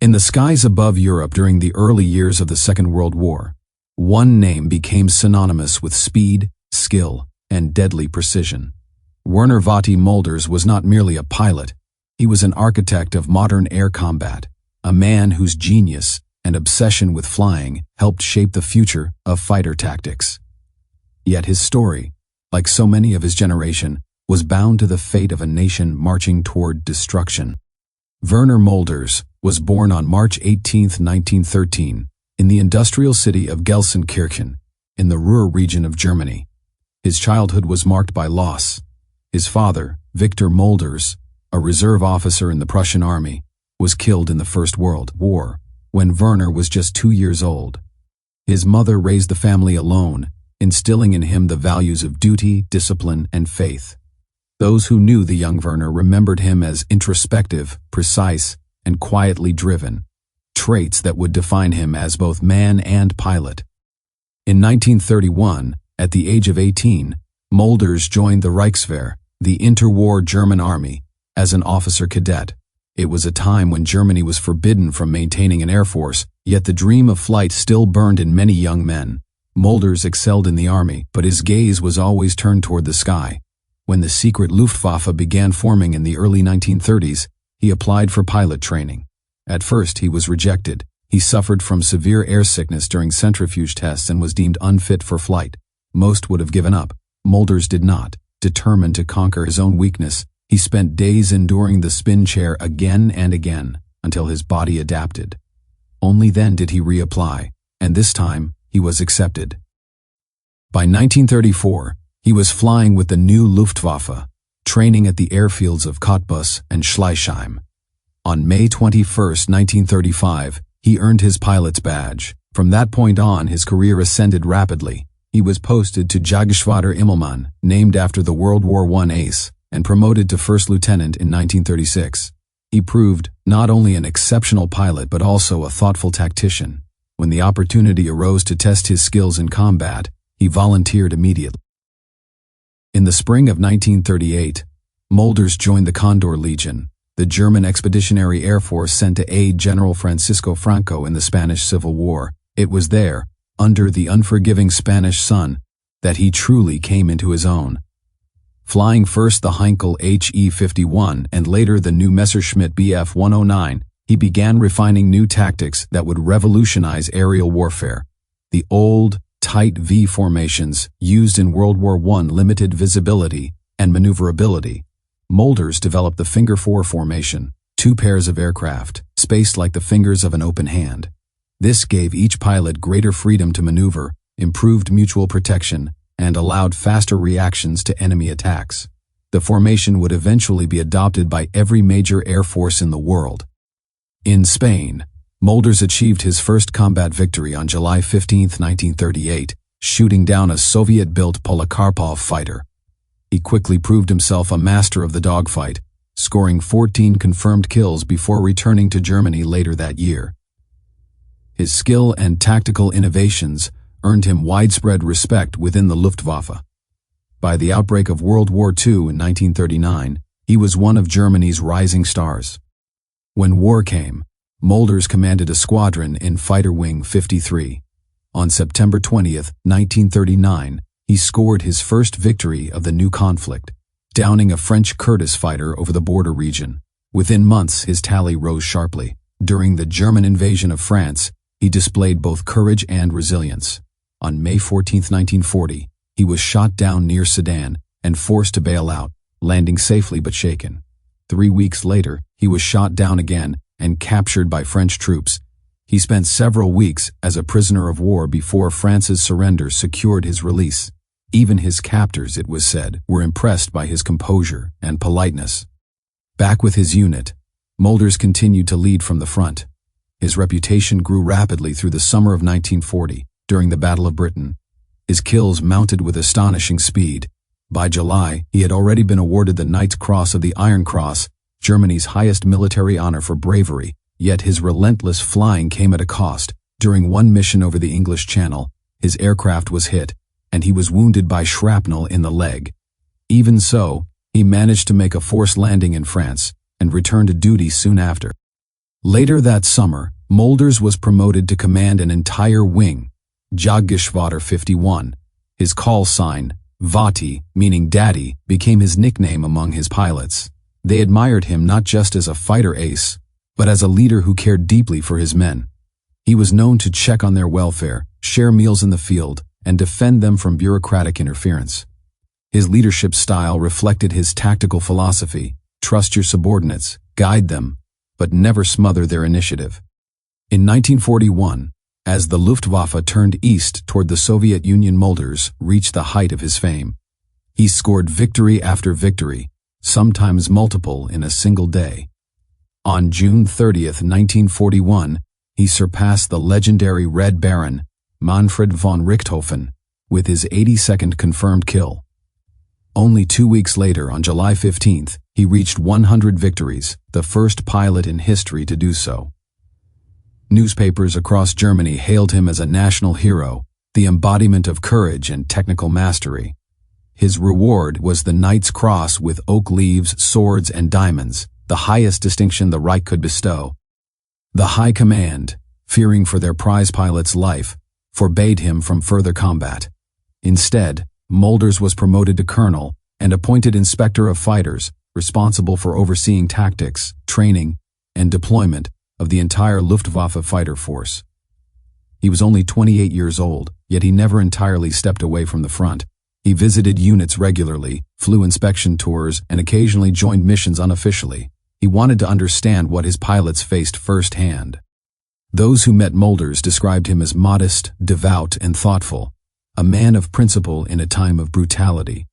In the skies above Europe during the early years of the Second World War, one name became synonymous with speed, skill, and deadly precision. Werner Molders was not merely a pilot, he was an architect of modern air combat, a man whose genius and obsession with flying helped shape the future of fighter tactics. Yet his story, like so many of his generation, was bound to the fate of a nation marching toward destruction. Werner Molders was born on March 18, 1913, in the industrial city of Gelsenkirchen, in the Ruhr region of Germany. His childhood was marked by loss. His father, Werner Molders, a reserve officer in the Prussian army, was killed in the First World War when Werner was just 2 years old. His mother raised the family alone, instilling in him the values of duty, discipline, and faith. Those who knew the young Werner remembered him as introspective, precise, and quietly driven, traits that would define him as both man and pilot. In 1931, at the age of 18, Molders joined the Reichswehr, the interwar German army, as an officer cadet. It was a time when Germany was forbidden from maintaining an air force, yet the dream of flight still burned in many young men. Molders excelled in the army, but his gaze was always turned toward the sky. When the secret Luftwaffe began forming in the early 1930s, he applied for pilot training. At first, he was rejected. He suffered from severe air sickness during centrifuge tests and was deemed unfit for flight. Most would have given up. Molders did not. Determined to conquer his own weakness, he spent days enduring the spin chair again and again until his body adapted. Only then did he reapply, and this time he was accepted. By 1934, he was flying with the new Luftwaffe, training at the airfields of Cottbus and Schleichheim. On May 21, 1935, he earned his pilot's badge. From that point on, his career ascended rapidly. He was posted to Jagdgeschwader Immelmann, named after the World War I ace, and promoted to first lieutenant in 1936. He proved not only an exceptional pilot but also a thoughtful tactician. When the opportunity arose to test his skills in combat, he volunteered immediately. In the spring of 1938, Molders joined the Condor Legion, the German Expeditionary Air Force sent to aid General Francisco Franco in the Spanish Civil War. It was there, under the unforgiving Spanish sun, that he truly came into his own. Flying first the Heinkel HE-51 and later the new Messerschmitt Bf-109, he began refining new tactics that would revolutionize aerial warfare. The old, tight V formations used in World War I limited visibility and maneuverability. Molders developed the Finger 4 formation, 2 pairs of aircraft, spaced like the fingers of an open hand. This gave each pilot greater freedom to maneuver, improved mutual protection, and allowed faster reactions to enemy attacks. The formation would eventually be adopted by every major air force in the world. In Spain, Molders achieved his first combat victory on July 15, 1938, shooting down a Soviet-built Polikarpov fighter. He quickly proved himself a master of the dogfight, scoring 14 confirmed kills before returning to Germany later that year. His skill and tactical innovations earned him widespread respect within the Luftwaffe. By the outbreak of World War II in 1939, he was one of Germany's rising stars. When war came, Molders commanded a squadron in Fighter Wing 53. On September 20, 1939, he scored his first victory of the new conflict, downing a French Curtiss fighter over the border region. Within months, his tally rose sharply. During the German invasion of France, he displayed both courage and resilience. On May 14, 1940, he was shot down near Sedan and forced to bail out, landing safely but shaken. 3 weeks later, he was shot down again and captured by French troops. He spent several weeks as a prisoner of war before France's surrender secured his release. Even his captors, it was said, were impressed by his composure and politeness. Back with his unit, Molders continued to lead from the front. His reputation grew rapidly through the summer of 1940, during the Battle of Britain. His kills mounted with astonishing speed. By July, he had already been awarded the Knight's Cross of the Iron Cross, Germany's highest military honor for bravery, yet his relentless flying came at a cost. During one mission over the English Channel, his aircraft was hit, and he was wounded by shrapnel in the leg. Even so, he managed to make a forced landing in France and returned to duty soon after. Later that summer, Molders was promoted to command an entire wing, Jagdgeschwader 51. His call sign, Vati, meaning daddy, became his nickname among his pilots. They admired him not just as a fighter ace, but as a leader who cared deeply for his men. He was known to check on their welfare, share meals in the field, and defend them from bureaucratic interference. His leadership style reflected his tactical philosophy: trust your subordinates, guide them, but never smother their initiative. In 1941, as the Luftwaffe turned east toward the Soviet Union, Molders reached the height of his fame. He scored victory after victory, sometimes multiple in a single day. On June 30, 1941, he surpassed the legendary Red Baron, Manfred von Richthofen, with his 82nd confirmed kill. Only 2 weeks later, on July 15th, he reached 100 victories, the first pilot in history to do so. Newspapers across Germany hailed him as a national hero, the embodiment of courage and technical mastery. His reward was the Knight's Cross with oak leaves, swords, and diamonds, the highest distinction the Reich could bestow. The High Command, fearing for their prize pilot's life, forbade him from further combat. Instead, Molders was promoted to colonel and appointed inspector of fighters, responsible for overseeing tactics, training, and deployment of the entire Luftwaffe fighter force. He was only 28 years old, yet he never entirely stepped away from the front. He visited units regularly, flew inspection tours, and occasionally joined missions unofficially. He wanted to understand what his pilots faced firsthand. Those who met Molders described him as modest, devout, and thoughtful, a man of principle in a time of brutality.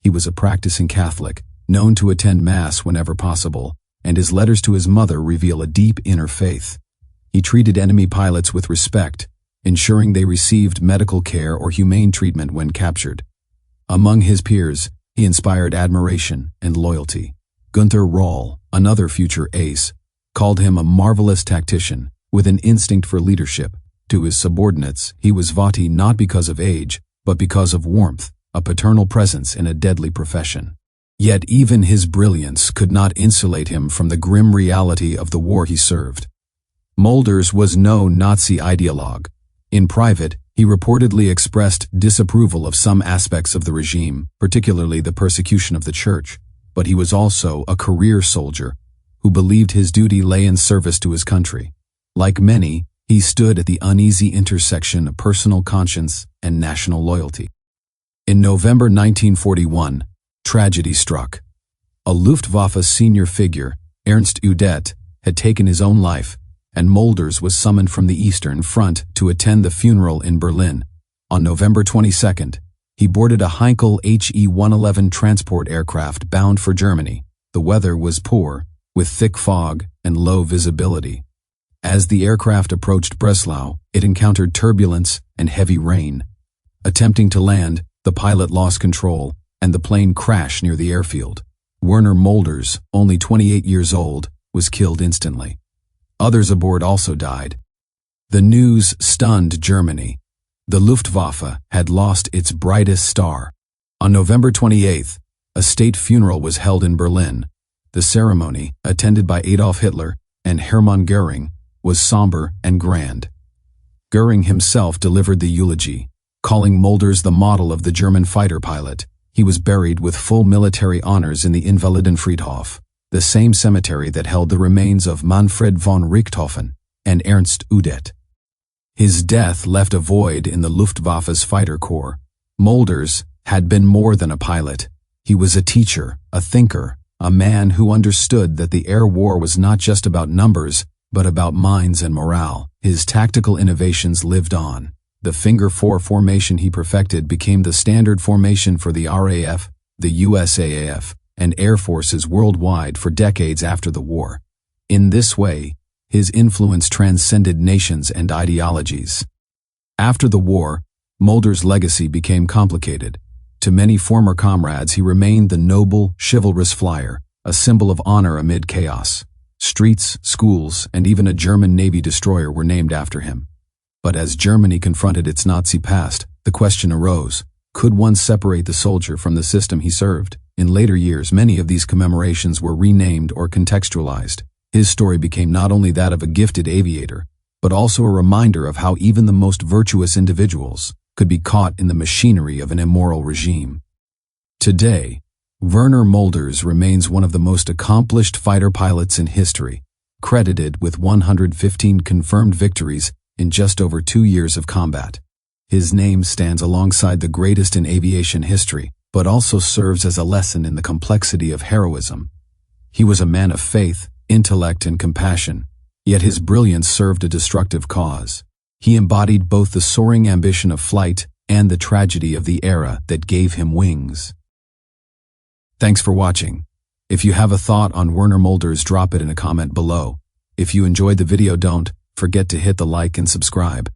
He was a practicing Catholic, known to attend Mass whenever possible, and his letters to his mother reveal a deep inner faith. He treated enemy pilots with respect, ensuring they received medical care or humane treatment when captured. Among his peers, he inspired admiration and loyalty. Günther Roll, another future ace, called him a marvelous tactician with an instinct for leadership. To his subordinates, he was Vati not because of age, but because of warmth, a paternal presence in a deadly profession. Yet even his brilliance could not insulate him from the grim reality of the war he served. Molders was no Nazi ideologue. In private, he reportedly expressed disapproval of some aspects of the regime, particularly the persecution of the church, but he was also a career soldier who believed his duty lay in service to his country. Like many, he stood at the uneasy intersection of personal conscience and national loyalty. In November 1941, tragedy struck. A Luftwaffe senior figure, Ernst Udet, had taken his own life, and Molders was summoned from the Eastern Front to attend the funeral in Berlin. On November 22nd, he boarded a Heinkel HE-111 transport aircraft bound for Germany. The weather was poor, with thick fog and low visibility. As the aircraft approached Breslau, it encountered turbulence and heavy rain. Attempting to land, the pilot lost control, and the plane crashed near the airfield. Werner Molders, only 28 years old, was killed instantly. Others aboard also died. The news stunned Germany. The Luftwaffe had lost its brightest star. On November 28th, a state funeral was held in Berlin. The ceremony, attended by Adolf Hitler and Hermann Göring, was somber and grand. Göring himself delivered the eulogy, calling Molders the model of the German fighter pilot. He was buried with full military honors in the Invalidenfriedhof, the same cemetery that held the remains of Manfred von Richthofen and Ernst Udet. His death left a void in the Luftwaffe's fighter corps. Molders had been more than a pilot. He was a teacher, a thinker, a man who understood that the air war was not just about numbers, but about minds and morale. His tactical innovations lived on. The Finger 4 formation he perfected became the standard formation for the RAF, the USAAF, and air forces worldwide for decades after the war. In this way, his influence transcended nations and ideologies. After the war, Molders' legacy became complicated. To many former comrades, he remained the noble, chivalrous flyer, a symbol of honor amid chaos. Streets, schools, and even a German Navy destroyer were named after him. But as Germany confronted its Nazi past, the question arose, could one separate the soldier from the system he served? In later years, many of these commemorations were renamed or contextualized. His story became not only that of a gifted aviator, but also a reminder of how even the most virtuous individuals could be caught in the machinery of an immoral regime. Today, Werner Molders remains one of the most accomplished fighter pilots in history, credited with 115 confirmed victories in just over 2 years of combat. His name stands alongside the greatest in aviation history, but also serves as a lesson in the complexity of heroism. He was a man of faith, intellect, and compassion, yet his brilliance served a destructive cause. He embodied both the soaring ambition of flight and the tragedy of the era that gave him wings. Thanks for watching. If you have a thought on Werner Molders, drop it in a comment below. If you enjoyed the video, don't forget to hit the like and subscribe.